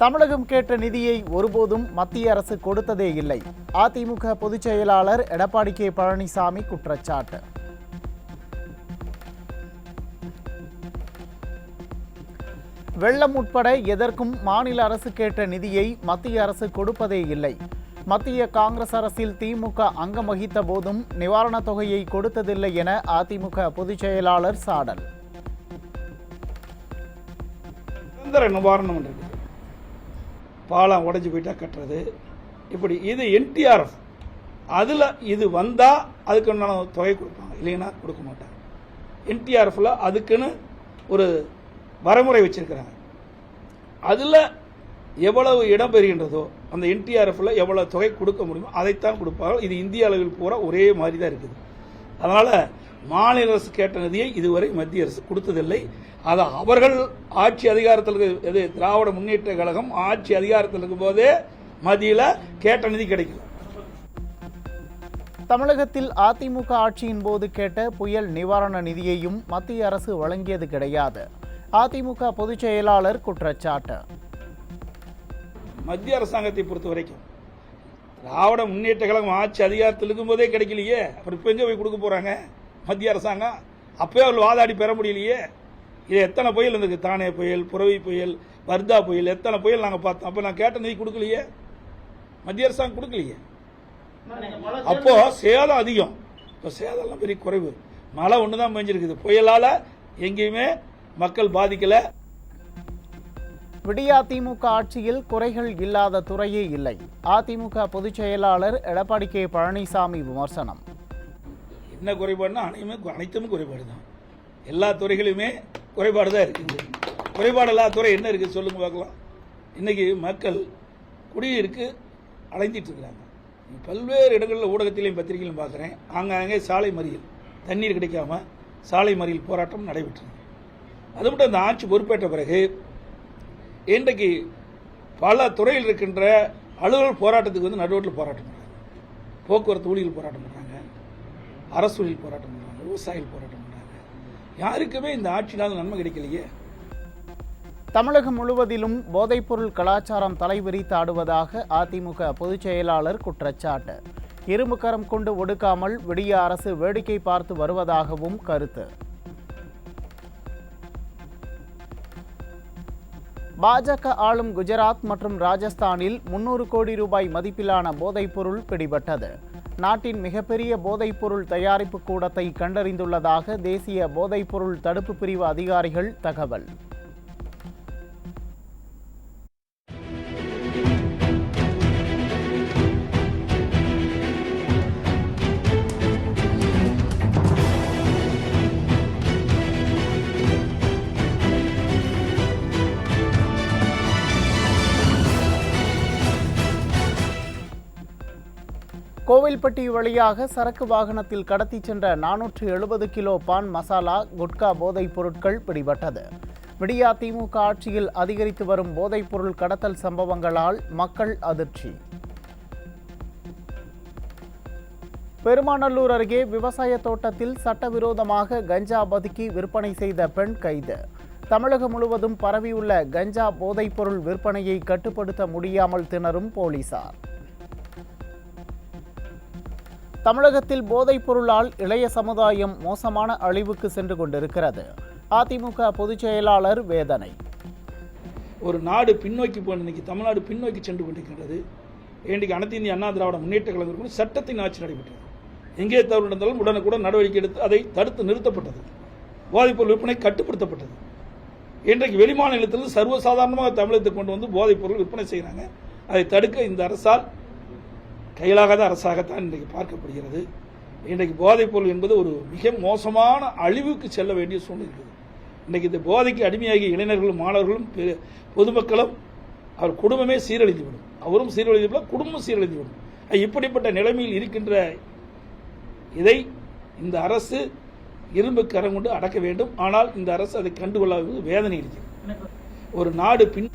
தமிழகம் கேட்ட நிதியை ஒருபோதும் மத்திய அரசு கொடுத்ததே இல்லை. அதிமுக பொதுச் செயலாளர் எடப்பாடி கே பழனிசாமி குற்றச்சாட்டு. வெள்ளம் உட்பட எதற்கும் மாநில அரசு கேட்ட நிதியை மத்திய அரசு கொடுப்பதே இல்லை. மத்திய காங்கிரஸ் அரசில் திமுக அங்கம் வகித்த போதும் நிவாரணத் தொகையை கொடுத்ததில்லை என அதிமுக பொதுச் செயலாளர் சாடல். நிவாரணம் இருக்கு, பாலம் உடைஞ்சு போயிட்டா கட்டுறது, இப்படி இது என்டிஆர்எஃப். அதில் இது வந்தால் அதுக்கு தொகை கொடுப்பாங்க, இல்லைன்னா கொடுக்க மாட்டாங்க. என்டிஆர்எஃப்ல அதுக்குன்னு ஒரு வரைமுறை வச்சிருக்கிறாங்க. அதில் எவ்வளவு இடம் பெறுகின்றதோ அந்த என்டிஆர்எஃப்ல எவ்வளவு தொகை கொடுக்க முடியுமோ அதைத்தான் கொடுப்பார்கள். இது இந்திய அளவில் பூரா ஒரே மாதிரி தான் இருக்குது. அதனால மாநில அரசு கேட்ட நிதியை இதுவரை மத்திய அரசு கொடுத்ததில்லை. அது அவர்கள் ஆட்சி அதிகாரத்தில் திராவிட முன்னேற்ற கழகம் ஆட்சி அதிகாரத்தில் இருக்கும் போதே மத்தியில் கேட்ட நிதி கிடைக்கும். தமிழகத்தில் அதிமுக ஆட்சியின் போது கேட்ட புயல் நிவாரண நிதியையும் மத்திய அரசு வழங்கியது கிடையாது. அதிமுக பொதுச் செயலாளர் குற்றச்சாட்டு. மத்திய அரசாங்கத்தை பொறுத்த வரைக்கும் திராவிட முன்னேற்ற கழகம் ஆட்சி அதிகாரத்தில் இருக்கும் போதே கிடைக்கலையே, அப்புறம் இப்போ எங்கே போய் கொடுக்க போறாங்க மத்திய அரசாங்கம்? அப்பவே அவர்கள் வாதாடி பெற முடியலையே. இது எத்தனை புயல் இருந்தது, தானே புயல், புரவி புயல், வர்தா புயல், எத்தனை புயல் நாங்கள் பார்த்தோம். அப்போ நான் கேட்ட நிதி கொடுக்கலையே, மத்திய அரசாங்கம் கொடுக்கலையே. அப்போ சேதம் அதிகம், இப்போ சேதம்லாம் பெரிய குறைவு. மழை ஒன்று தான் பெஞ்சிருக்குது, புயலால் எங்கேயுமே மக்கள் பாதிக்கல. விடியா திமுக ஆட்சியில் குறைகள் இல்லாத துறையே இல்லை. அதிமுக பொதுச் செயலாளர் எடப்பாடி கே பழனிசாமி விமர்சனம். என்ன குறைபாடுனா அனைத்தும் குறைபாடு தான். எல்லா துறைகளுமே குறைபாடு தான் இருக்குது. குறைபாடு இல்லாத துறை என்ன இருக்குது சொல்லுங்க பார்க்கலாம். இன்னைக்கு மக்கள் குடியிருக்கு அலைஞ்சிட்டு இருக்கிறாங்க. பல்வேறு இடங்களில் ஊடகத்திலையும் பத்திரிகையிலும் பார்க்குறேன், ஆங்காங்கே சாலை மறியல், தண்ணீர் கிடைக்காம சாலை மறியல் போராட்டம் நடைபெற்றது. அது மட்டும் அந்த ஆட்சி பொறுப்பேற்ற பிறகு இன்றைக்கு பல துறையில் இருக்கின்ற அலுவலர் போராட்டத்துக்கு வந்து நடுவோட்டில் போராட்டம் பண்ணுறாங்க. போக்குவரத்து ஊழியர்கள் போராட்டம் பண்ணுறாங்க, அரசு ஊழியர் போராட்டம் பண்ணுறாங்க, விவசாயிகள் போராட்டம் பண்ணுறாங்க. யாருக்குமே இந்த ஆட்சியினால் நன்மை கிடைக்கலையே. தமிழகம் முழுவதிலும் போதைப்பொருள் கலாச்சாரம் தலைவிரித்தாடுவதாக அதிமுக பொதுச் செயலாளர் குற்றச்சாட்டு. இரும்பு கரம் கொண்டு ஒடுக்காமல் விடிய அரசு வேடிக்கை பார்த்து வருவதாகவும் கருத்து. பாஜக ஆளும் குஜராத் மற்றும் ராஜஸ்தானில் 300 கோடி ரூபாய் மதிப்பிலான போதைப்பொருள் பிடிபட்டது. நாட்டின் மிகப்பெரிய போதைப்பொருள் தயாரிப்பு கூடத்தை கண்டறிந்துள்ளதாக தேசிய போதைப்பொருள் தடுப்பு பிரிவு அதிகாரிகள் தகவல். கோவில்பட்டி வழியாக சரக்கு வாகனத்தில் கடத்தி சென்ற 470 கிலோ பான் மசாலா, குட்கா போதைப் பொருட்கள் பிடிபட்டது. விடியா திமுக ஆட்சியில் அதிகரித்து வரும் போதைப்பொருள் கடத்தல் சம்பவங்களால் மக்கள் அதிர்ச்சி. பெருமாநல்லூர் அருகே விவசாய தோட்டத்தில் சட்டவிரோதமாக கஞ்சா பதுக்கி விற்பனை செய்த பெண் கைது. தமிழகம் முழுவதும் பரவியுள்ள கஞ்சா போதைப்பொருள் விற்பனையை கட்டுப்படுத்த முடியாமல் திணறும் போலீசார். தமிழகத்தில் போதைப் பொருளால் இளைய சமுதாயம் மோசமான அழிவுக்கு சென்று கொண்டிருக்கிறது. அதிமுக பொதுச் செயலாளர் வேதனை. ஒரு நாடு பின்னோக்கி போன இன்னைக்கு தமிழ்நாடு பின்னோக்கி சென்று கொண்டிருக்கிறது. இன்றைக்கு அனைத்து இந்திய அண்ணா திராவிட முன்னேற்ற கழகம் சட்டத்தின் ஆட்சி நடைபெற்றது. எங்கே தவறு நடந்தாலும் உடனுக்குடன் நடவடிக்கை எடுத்து அதை தடுத்து நிறுத்தப்பட்டது. போதைப்பொருள் விற்பனை கட்டுப்படுத்தப்பட்டது. இன்றைக்கு வெளிமாநிலத்திலிருந்து சர்வசாதாரணமாக தமிழகத்துக்கு கொண்டு வந்து போதைப் பொருள் விற்பனை செய்கிறாங்க. அதை தடுக்க இந்த அரசால் கையிலாகாத அரசாகத்தான் இன்றைக்கு பார்க்கப்படுகிறது. இன்றைக்கு போதைப் பொருள் என்பது ஒரு மிக மோசமான அழிவுக்கு செல்ல வேண்டிய சூழ்நிலை இருக்குது. இன்றைக்கு இந்த போதைக்கு அடிமையாகிய இளைஞர்களும் மாணவர்களும் பொதுமக்களும் அவர் குடும்பமே சீரழிந்துவிடும். அவரும் சீரழிந்துவிடும், குடும்பம் சீரழிந்துவிடும். இப்படிப்பட்ட நிலைமையில் இருக்கின்ற இதை இந்த அரசு இரும்பு கரம் கொண்டு அடக்க வேண்டும். ஆனால் இந்த அரசு அதை கண்டுகொள்ளாதது வேதனை இருக்கிறது. ஒரு நாடு பின்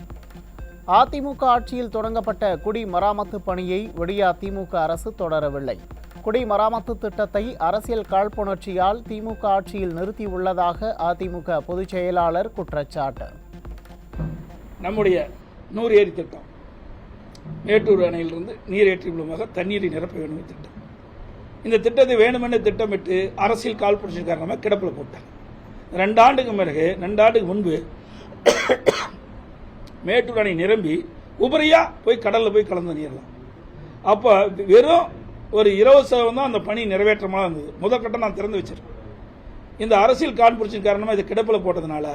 அதிமுக ஆட்சியில் தொடங்கப்பட்ட குடிமராமத்து பணியை விடியா திமுக அரசு தொடரவில்லை. குடிமராமத்து திட்டத்தை அரசியல் காழ்ப்புணர்ச்சியால் திமுக ஆட்சியில் நிறுத்தியுள்ளதாக அதிமுக பொதுச் செயலாளர் குற்றச்சாட்டு. நம்முடைய 100 ஏரி திட்டம். மேட்டூர் அணையிலிருந்து நீரேற்றி மூலமாக தண்ணீரை நிரப்ப வேண்டும் திட்டம். இந்த திட்டத்தை வேணுமென்று திட்டமிட்டு அரசியல் காழ்ப்புணர்ச்சி காரணமாக கிடப்பில் போட்டாங்க. 2 ஆண்டுக்கு முன்பு மேட்டூர் அணை நிரம்பி உபரியா போய் கடலில் போய் கலந்து நீரலாம். அப்போ வெறும் ஒரு 20% தான் அந்த பணி நிறைவேற்றமாக இருந்தது. முதற்கட்டம் நான் திறந்து வச்சிருக்கேன். இந்த அரசியல் காழ்ப்புணர்ச்சி காரணமாக இதை கிடப்பில் போட்டதுனால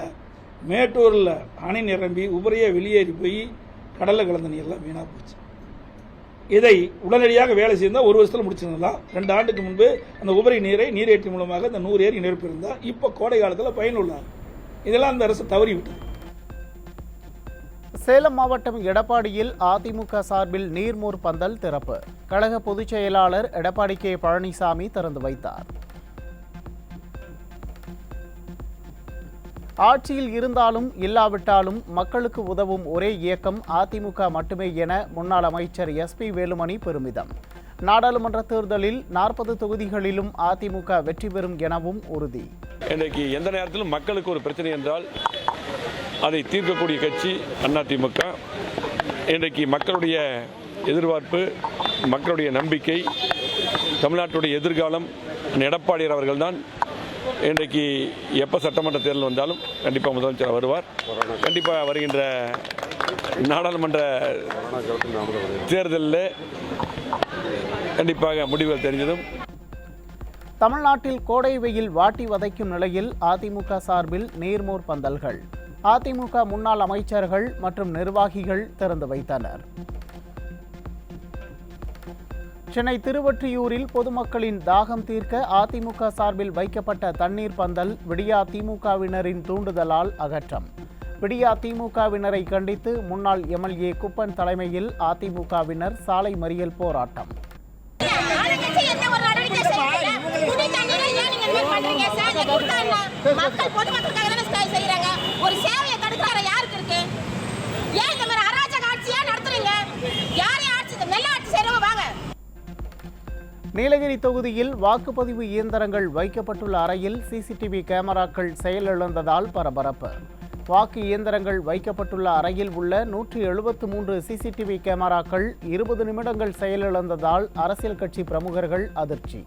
மேட்டூரில் அணை நிரம்பி உபரியா வெளியேறி போய் கடலில் கலந்த நீர்லாம் வீணாக போச்சு. இதை உடனடியாக வேலை செய்தால் 1 வருஷத்தில் முடிச்சிருந்தா. 2 ஆண்டுக்கு முன்பு அந்த உபரி நீரை நீரேற்றி மூலமாக இந்த 100 ஏரி நிரப்பியிருந்தால் இப்போ கோடை காலத்தில் பயனுள்ளார். இதெல்லாம் அந்த அரசு தவறிவிட்டது. சேலம் மாவட்டம் எடப்பாடியில் அதிமுக சார்பில் நீர்மூர் பந்தல் திறப்பு. கழக பொதுச் செயலாளர் எடப்பாடி கே பழனிசாமி திறந்து வைத்தார். ஆட்சியில் இருந்தாலும் இல்லாவிட்டாலும் மக்களுக்கு உதவும் ஒரே இயக்கம் அதிமுக மட்டுமே என முன்னாள் அமைச்சர் SP வேலுமணி பெருமிதம். நாடாளுமன்ற தேர்தலில் 40 தொகுதிகளிலும் அதிமுக வெற்றி பெறும் எனவும் உறுதி. இன்றைக்கு எந்த நேரத்திலும் மக்களுக்கு ஒரு பிரச்சனை என்றால் அதை தீர்க்கக்கூடிய கட்சி அதிமுக. இன்றைக்கு மக்களுடைய எதிர்பார்ப்பு, மக்களுடைய நம்பிக்கை, தமிழ்நாட்டுடைய எதிர்காலம் எடப்பாடியார் அவர்கள்தான். இன்றைக்கு எப்போ சட்டமன்ற தேர்தல் வந்தாலும் கண்டிப்பாக முதலமைச்சர் வருவார். கண்டிப்பாக வருகின்ற நாடாளுமன்ற தேர்தலில் கண்டிப்பாக முடிவுகள் தெரிஞ்சதும். தமிழ்நாட்டில் கோடை வெயில் வாட்டி வதைக்கும் நிலையில் அதிமுக சார்பில் நீர்மூர் பந்தல்கள் அதிமுக முன்னாள் அமைச்சர்கள் மற்றும் நிர்வாகிகள் திறந்து வைத்தனர். சென்னை திருவொற்றியூரில் பொதுமக்களின் தாகம் தீர்க்க அதிமுக சார்பில் வைக்கப்பட்ட தண்ணீர் பந்தல் விடியா திமுகவினரின் தூண்டுதலால் அகற்றம். விடியா திமுகவினரை கண்டித்து முன்னாள் MLA குப்பன் தலைமையில் அதிமுகவினர் சாலை மறியல் போராட்டம். நீலகிரி தொகுதியில் வாக்குப்பதிவு இயந்திரங்கள் வைக்கப்பட்டுள்ள அறையில் CCTV கேமராக்கள் செயலிழந்ததால் பரபரப்பு. வாக்கு இயந்திரங்கள் வைக்கப்பட்டுள்ள அறையில் உள்ள 173 CCTV கேமராக்கள் 20 நிமிடங்கள் செயலிழந்ததால் அரசியல் கட்சி பிரமுகர்கள் அதிர்ச்சி.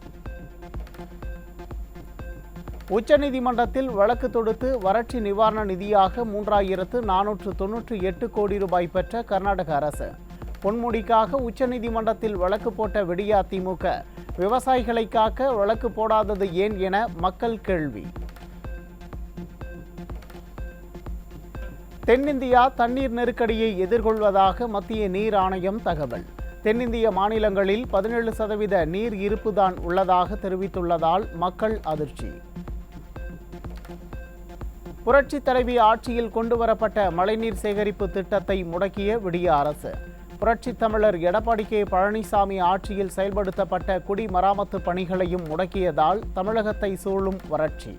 உச்சநீதிமன்றத்தில் வழக்கு தொடுத்து வறட்சி நிவாரண நிதியாக 3498 கோடி ரூபாய் பெற்ற கர்நாடக அரசு பொன்முடிக்காக உச்சநீதிமன்றத்தில் வழக்கு போட்ட விடியா திமுக விவசாயிகளை காக்க வழக்கு போடாதது ஏன் என மக்கள் கேள்வி. தென்னிந்தியா தண்ணீர் நெருக்கடியை எதிர்கொள்வதாக மத்திய நீர் ஆணையம் தகவல். தென்னிந்திய மாநிலங்களில் 17% நீர் இருப்புதான் உள்ளதாக தெரிவித்துள்ளதால் மக்கள் அதிர்ச்சி. புரட்சி தலைவி ஆட்சியில் கொண்டுவரப்பட்ட மழைநீர் சேகரிப்பு திட்டத்தை முடக்கிய விடியா அரசு. புரட்சி தமிழர் எடப்பாடி கே பழனிசாமி ஆட்சியில் செயல்படுத்தப்பட்ட குடிமராமத்து பணிகளையும் முடக்கியதால் தமிழகத்தை சூழும் வறட்சி.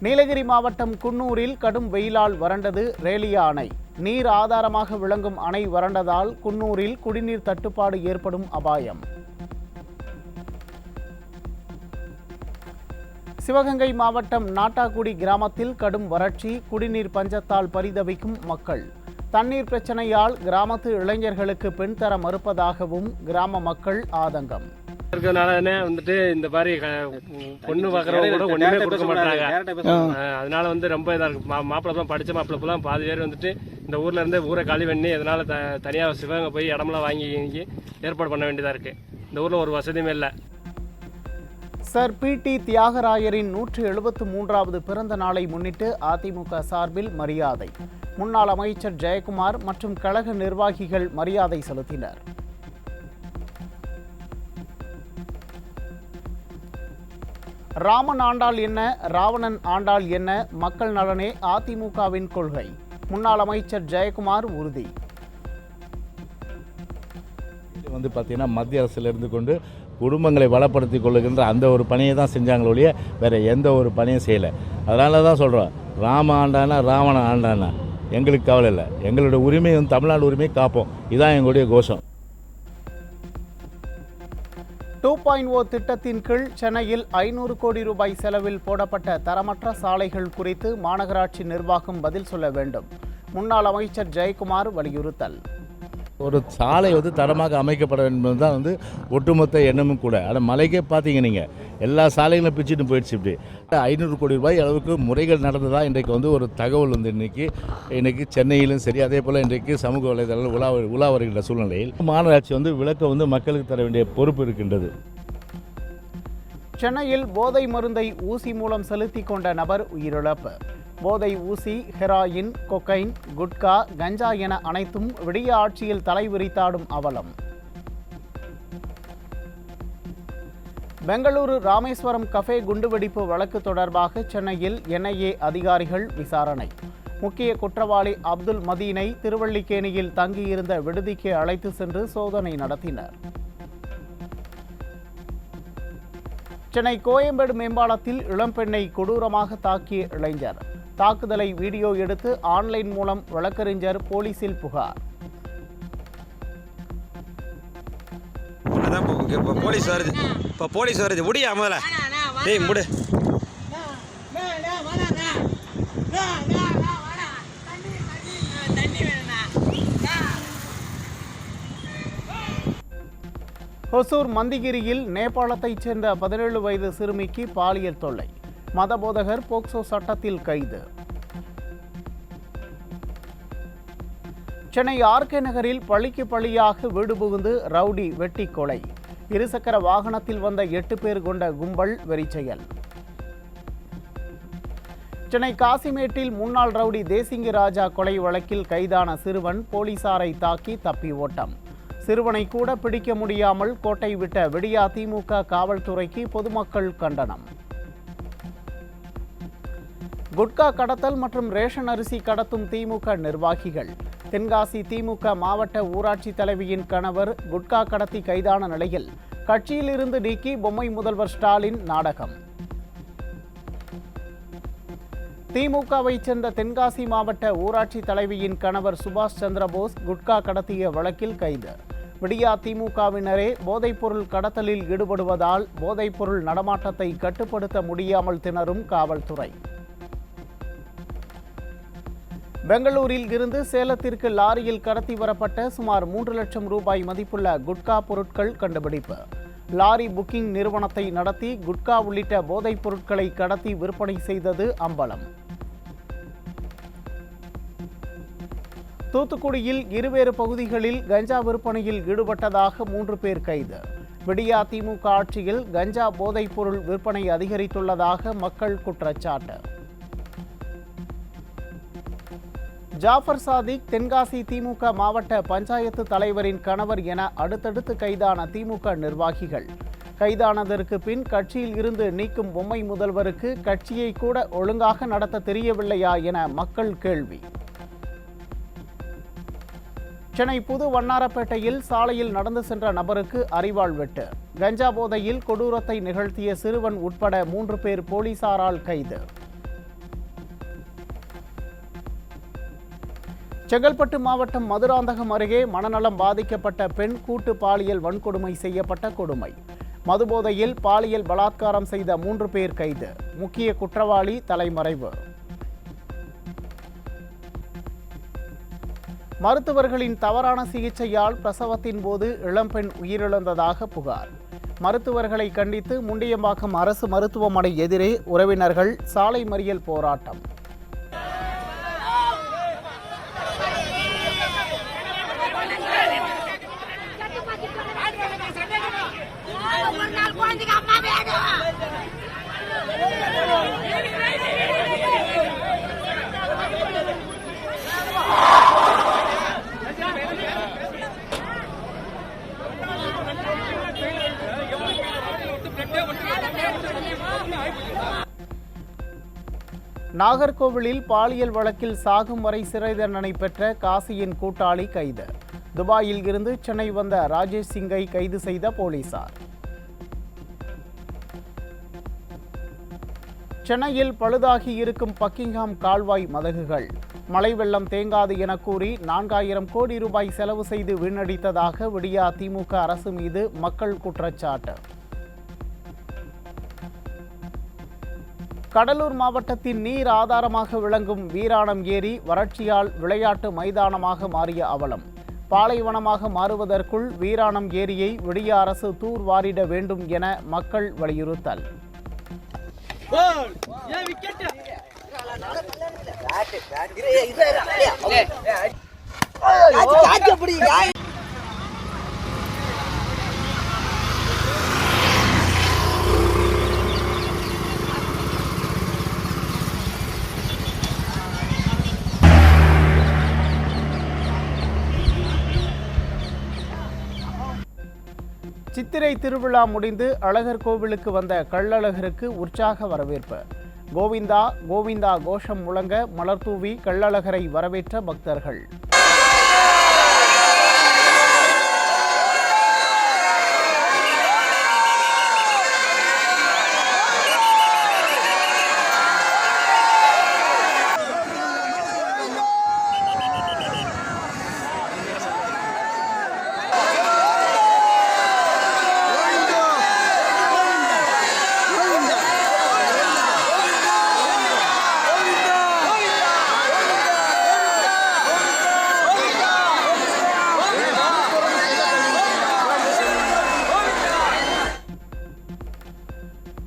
நீலகிரி மாவட்டம் குன்னூரில் கடும் வெயிலால் வறண்டது ரேலியா அணை. நீர் ஆதாரமாக விளங்கும் அணை வறண்டதால் குன்னூரில் குடிநீர் தட்டுப்பாடு ஏற்படும் அபாயம். சிவகங்கை மாவட்டம் நாட்டாக்குடி கிராமத்தில் கடும் வறட்சி, குடிநீர் பஞ்சத்தால் பரிதவிக்கும் மக்கள். தண்ணீர் பிரச்சனையால் கிராமத்து இளைஞர்களுக்கு பெண் தர மறுப்பதாகவும் கிராம மக்கள் ஆதங்கம். வந்துட்டு இந்த மாதிரி பொண்ணு பாக்குறவங்க கூட ஒண்ணுமே கொடுக்க மாட்டாங்க. அதனால ரொம்ப இதா இருக்கு. மாப்பிள்ளை படிச்ச மாப்பிள்ளை பாதி பேர் வந்துட்டு இந்த ஊர்ல இருந்து ஊரை காலி பண்ணி அதனால தனியா சிவகங்கை போய் இடமெல்லாம் வாங்கி ஏற்பாடு பண்ண வேண்டியதா இருக்கு. இந்த ஊர்ல ஒரு வசதியுமே இல்லை. சர் PT தியாகராயரின் 173வது பிறந்த நாளை முன்னிட்டு அதிமுக சார்பில் மரியாதை. முன்னாள் அமைச்சர் ஜெயக்குமார் மற்றும் கழக நிர்வாகிகள் மரியாதை செலுத்தினர். ராமன் ஆண்டால் என்ன, ராவணன் ஆண்டால் என்ன, மக்கள் நலனே அதிமுகவின் கொள்கை. முன்னாள் அமைச்சர் ஜெயக்குமார் உறுதி. பார்த்தீங்கன்னா மத்திய அரசில் இருந்து கொண்டு குடும்பங்களை வளப்படுத்தி கொள்ளுகின்ற அந்த ஒரு பணியை தான் செஞ்சாங்களே, வேற எந்த ஒரு பணியும் செய்யலை. அதனால தான் சொல்கிறோம், ராம ஆண்டானா ராவண ஆண்டானா எங்களுக்கு கவலை இல்லை. எங்களுடைய உரிமை தமிழ்நாடு உரிமையை காப்போம். இதுதான் எங்களுடைய கோஷம். 2.0 திட்டத்தின் கீழ் சென்னையில் 500 கோடி ரூபாய் செலவில் போடப்பட்ட தரமற்ற சாலைகள் குறித்து மாநகராட்சி நிர்வாகம் பதில் சொல்ல வேண்டும். முன்னாள் அமைச்சர் ஜெயக்குமார் வலியுறுத்தல். ஒரு சாலை தரமாக அமைக்கப்பட வேண்டும் தான் ஒட்டுமொத்த எண்ணமும் கூட. ஆனால் மலைக்கே பார்த்தீங்க நீங்கள், எல்லா சாலைகளும் பிச்சுட்டு போயிடுச்சு. இப்படி 500 கோடி ரூபாய் அளவுக்கு முறைகள் நடந்ததாக இன்றைக்கு ஒரு தகவல் இன்றைக்கி சென்னையிலும் சரி, அதே போல் இன்றைக்கு சமூக வலைதளங்கள் உலா வருகின்ற சூழ்நிலையில் மாநகராட்சி விளக்க மக்களுக்கு தர வேண்டிய பொறுப்பு இருக்கின்றது. சென்னையில் போதை மருந்தை ஊசி மூலம் செலுத்திக் கொண்ட நபர் உயிரிழப்பு. போதை ஊசி, ஹெராயின், கொக்கைன், குட்கா, கஞ்சா என அனைத்தும் விடிய ஆட்சியில் தலைவிரித்தாடும் அவலம். பெங்களூரு ராமேஸ்வரம் கஃபே குண்டுவெடிப்பு வழக்கு தொடர்பாக சென்னையில் NIA அதிகாரிகள் விசாரணை. முக்கிய குற்றவாளி அப்துல் மதீனை திருவல்லிக்கேணியில் தங்கியிருந்த விடுதிக்கு அழைத்து சென்று சோதனை நடத்தினர். சென்னை கோயம்பேடு மேம்பாலத்தில் இளம்பெண்ணை கொடூரமாக தாக்கிய இளைஞர். தாக்குதலை வீடியோ எடுத்து ஆன்லைன் மூலம் வழக்கறிஞர் போலீசில் புகார். போலீஸ் வருது முடியா முதல்ல டேய் முடு. ஹொசூர் மந்திகிரியில் நேபாளத்தைச் சேர்ந்த 17 வயது சிறுமிக்கு பாலியல் தொல்லை. மதபோதகர் போக்சோ சட்டத்தில் கைது. சென்னை RK நகரில் பள்ளிக்கு பள்ளியாக வீடு புகுந்து ரவுடி வெட்டி கொலை. இருசக்கர வாகனத்தில் வந்த 8 பேர் கொண்ட கும்பல் வெறிச்செயல். சென்னை காசிமேட்டில் முன்னாள் ரவுடி தேசிங்கி ராஜா கொலை வழக்கில் கைதான சிறுவன் போலீசாரை தாக்கி தப்பி ஓட்டம். சிறுவனை கூட பிடிக்க முடியாமல் கோட்டை விட்ட விடியா திமுக காவல்துறைக்கு பொதுமக்கள் கண்டனம். குட்கா கடத்தல் மற்றும் ரேஷன் அரிசி கடத்தும் திமுக நிர்வாகிகள். தென்காசி திமுக மாவட்ட ஊராட்சி தலைவியின் கணவர் குட்கா கடத்தி கைதான நிலையில் கட்சியிலிருந்து நீக்கி பொம்மை முதல்வர் ஸ்டாலின் நாடகம். திமுகவைச் சேர்ந்த தென்காசி மாவட்ட ஊராட்சி தலைவியின் கணவர் சுபாஷ் சந்திரபோஸ் குட்கா கடத்திய வழக்கில் கைது. விடியா திமுகவினரே போதைப்பொருள் கடத்தலில் ஈடுபடுவதால் போதைப்பொருள் நடமாட்டத்தை கட்டுப்படுத்த முடியாமல் திணறும் காவல்துறை. பெங்களூரில் இருந்து சேலத்திற்கு லாரியில் கடத்தி வரப்பட்ட சுமார் 3 லட்சம் ரூபாய் மதிப்புள்ள குட்கா பொருட்கள் கண்டுபிடிப்பு. லாரி புக்கிங் நிறுவனத்தை நடத்தி குட்கா உள்ளிட்ட போதைப் பொருட்களை கடத்தி விற்பனை செய்தது அம்பலம். தூத்துக்குடியில் இருவேறு பகுதிகளில் கஞ்சா விற்பனையில் ஈடுபட்டதாக 3 பேர் கைது. விடியா திமுக ஆட்சியில் கஞ்சா போதைப் பொருள் விற்பனை அதிகரித்துள்ளதாக மக்கள் குற்றச்சாட்டு. ஜாஃபர் சாதிக் தென்காசி திமுக மாவட்ட பஞ்சாயத்து தலைவரின் கணவர் என அடுத்தடுத்து கைதான திமுக நிர்வாகிகள். கைதானதற்கு பின் கட்சியில் இருந்து நீக்கும் பொம்மை முதல்வருக்கு கட்சியை கூட ஒழுங்காக நடத்த தெரியவில்லையா என மக்கள் கேள்வி. சென்னை புது வண்ணாரப்பேட்டையில் சாலையில் நடந்து சென்ற நபருக்கு அரிவாள் வெட்டு. கஞ்சா போதையில் கொடூரத்தை நிகழ்த்திய சிறுவன் உட்பட 3 பேர் போலீசாரால் கைது. செங்கல்பட்டு மாவட்டம் மதுராந்தகம் அருகே மனநலம் பாதிக்கப்பட்ட பெண் கூட்டு பாலியல் வன்கொடுமை செய்யப்பட்ட கொடுமை. மதுபோதையில் பாலியல் பலாத்காரம் செய்த 3 பேர் கைது. முக்கிய குற்றவாளி தலைமறைவு. மருத்துவர்களின் தவறான சிகிச்சையால் பிரசவத்தின் போது இளம்பெண் உயிரிழந்ததாக புகார். மருத்துவர்களை கண்டித்து முண்டியம்பாக்கம் அரசு மருத்துவமனை எதிரே உறவினர்கள் சாலை மறியல் போராட்டம். நாகர்கோவிலில் பாலியல் வழக்கில் சாகும் வரை சிறை தண்டனை பெற்ற காசியின் கூட்டாளி கைது. துபாயில் இருந்து சென்னை வந்த ராஜேஷ் சிங்கை கைது செய்த போலீசார். சென்னையில் பழுதாகி இருக்கும் பக்கிங்ஹாம் கால்வாய் மதகுகள். மழை வெள்ளம் தேங்காது என கூறி 4000 கோடி ரூபாய் செலவு செய்து வீணடித்ததாக விடியா திமுக அரசு மீது மக்கள் குற்றச்சாட்டு. கடலூர் மாவட்டத்தின் நீர் ஆதாரமாக விளங்கும் வீராணம் ஏரி வறட்சியால் விளையாட்டு மைதானமாக மாறிய அவலம். பாலைவனமாக மாறுவதற்குள் வீராணம் ஏரியை விடிய அரசு தூர்வாரிட வேண்டும் என மக்கள் வலியுறுத்தல். சித்திரை திருவிழா முடிந்து அழகர் கோவிலுக்கு வந்த கள்ளழகருக்கு உற்சாக வரவேற்பு. கோவிந்தா கோவிந்தா கோஷம் முழங்க மலர்தூவி கள்ளழகரை வரவேற்ற பக்தர்கள்.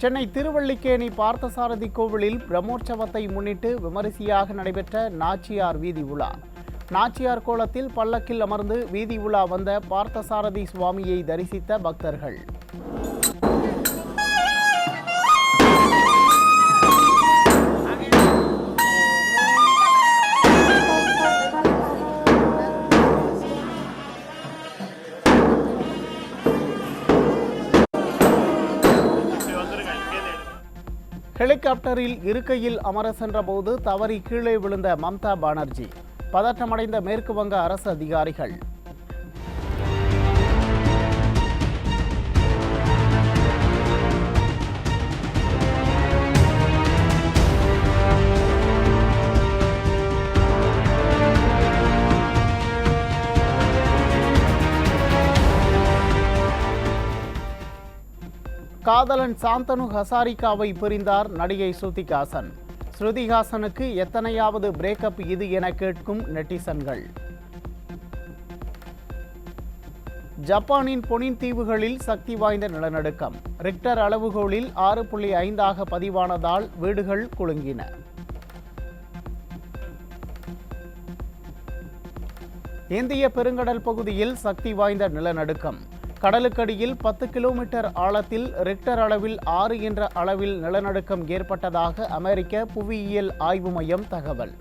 சென்னை திருவல்லிக்கேணி பார்த்தசாரதி கோவிலில் பிரம்மோற்சவத்தை முன்னிட்டு விமரிசையாக நடைபெற்ற நாச்சியார் வீதி உலா. நாச்சியார் கோலத்தில் பல்லக்கில் அமர்ந்து வீதி உலா வந்த பார்த்தசாரதி சுவாமியை தரிசித்த பக்தர்கள். ஹெலிகாப்டரில் இருக்கையில் அமர சென்றபோது தவறி கீழே விழுந்த மம்தா பானர்ஜி. பதற்றமடைந்த மேற்கு வங்க அரசு அதிகாரிகள். காதலன் சாந்தனு ஹசாரிகாவை பிரிந்தார் நடிகை ஸ்ருதிஹாசன். ஸ்ருதிஹாசனுக்கு எத்தனையாவது பிரேக்கப் இது என கேட்கும் நெட்டிசன்கள். ஜப்பானின் பொனின் தீவுகளில் சக்தி வாய்ந்த நிலநடுக்கம். ரிக்டர் அளவுகோலில் 6.5 பதிவானதால் வீடுகள் குலுங்கின. இந்திய பெருங்கடல் பகுதியில் சக்தி வாய்ந்த நிலநடுக்கம். கடலுக்கடியில் 10 கிலோமீட்டர் ஆழத்தில் ரிக்டர் அளவில் 6 என்ற அளவில் நிலநடுக்கம் ஏற்பட்டதாக அமெரிக்க புவியியல் ஆய்வு மையம் தகவல்.